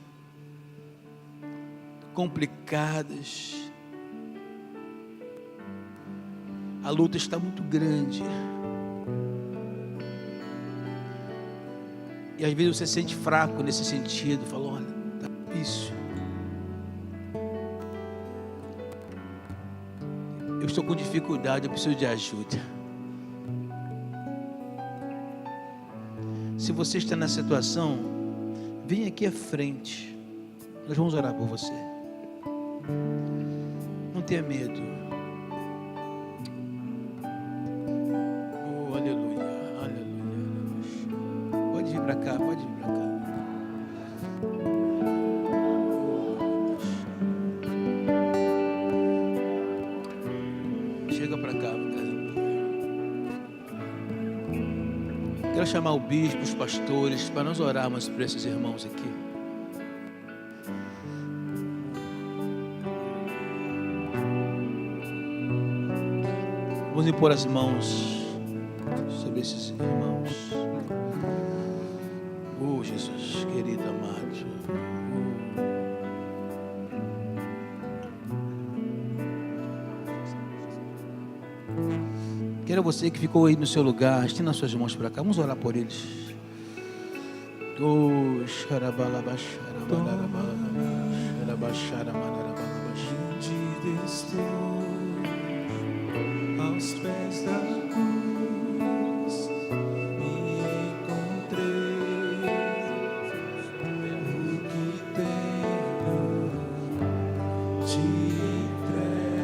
complicadas. A luta está muito grande. E às vezes você se sente fraco nesse sentido. Fala, olha, está difícil. Eu estou com dificuldade, eu preciso de ajuda. Se você está nessa situação, vem aqui à frente. Nós vamos orar por você. Não tenha medo. Oh, aleluia, aleluia. Pode vir para cá, pode vir para cá. Chega para cá. Quero chamar o bispo, os pastores, para nós orarmos por esses irmãos aqui. Vamos impor as mãos sobre esses irmãos. Oh, Jesus, querido amado. Quero você que ficou aí no seu lugar, estenda as suas mãos para cá. Vamos orar por eles. Oh, aos pés da cruz me encontrei, o que tenho te entrego.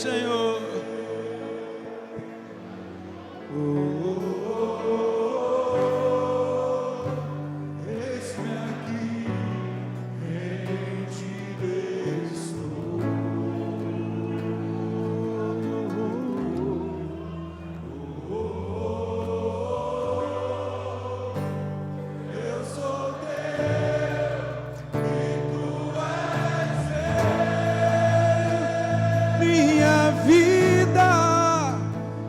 Senhor. Eis-me aqui, rendido estou. Eu sou teu e tu és meu. Minha vida,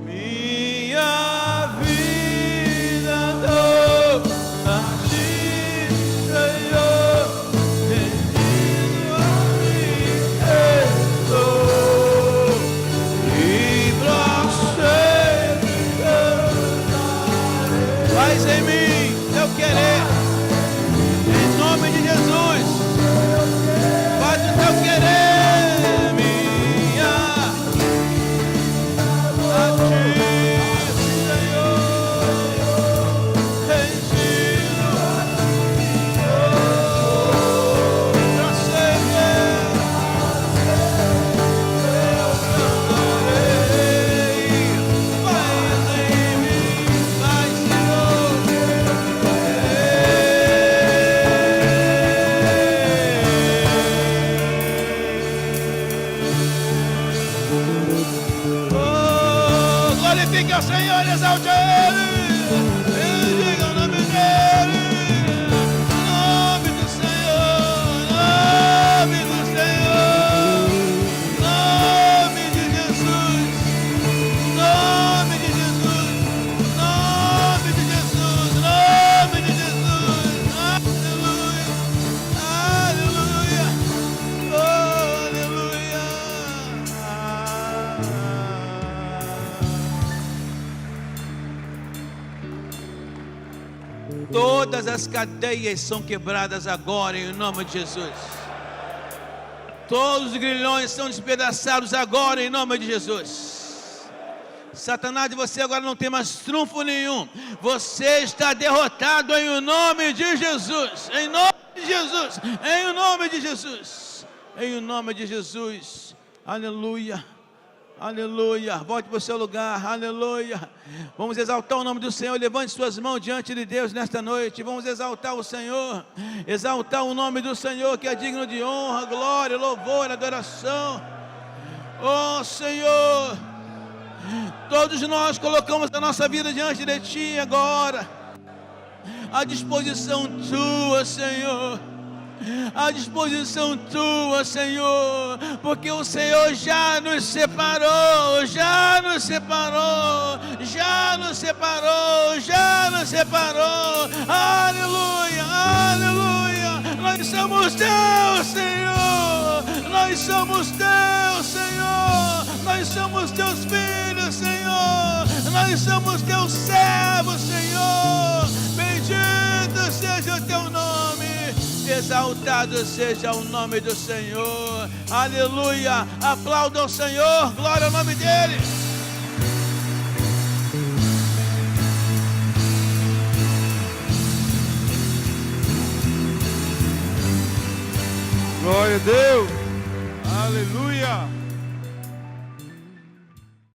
Minha vida dou a ti, Senhor, rendido a ti estou, e pra sempre cantarei. Faz em mim teu querer, em nome de Jesus. Faz o teu querer, minha a ti, Senhor, rendido pra sempre eu cantarei. Faz em mim, faz, Senhor. Oh, glorifique ao Senhor, exalte a Ele, e diga o nome dEle. Nome do Senhor, nome do Senhor, nome de Jesus, nome de Jesus, nome de Jesus, nome de Jesus. Aleluia, aleluia, oh, aleluia. Todas as cadeias são quebradas agora em nome de Jesus. Todos os grilhões são despedaçados agora em nome de Jesus. Satanás, você agora não tem mais trunfo nenhum. Você está derrotado em nome de Jesus. Em nome de Jesus. Em nome de Jesus. Em nome de Jesus. Aleluia. Aleluia, volte para o seu lugar, aleluia. Vamos exaltar o nome do Senhor. Levante suas mãos diante de Deus nesta noite. Vamos exaltar o Senhor, exaltar o nome do Senhor, que é digno de honra, glória, louvor, adoração. Oh Senhor, todos nós colocamos a nossa vida diante de Ti agora, à disposição Tua, Senhor. À disposição Tua, Senhor, porque o Senhor já nos separou, já nos separou, já nos separou, já nos separou. Aleluia, aleluia. Nós somos Teus, Senhor. Nós somos Teus, Senhor. Nós somos Teus filhos, Senhor. Nós somos Teus servos, Senhor. Bendito seja o Teu nome. Exaltado seja o nome do Senhor. Aleluia. Aplauda o Senhor. Glória ao nome dEle. glória a Deus. Aleluia.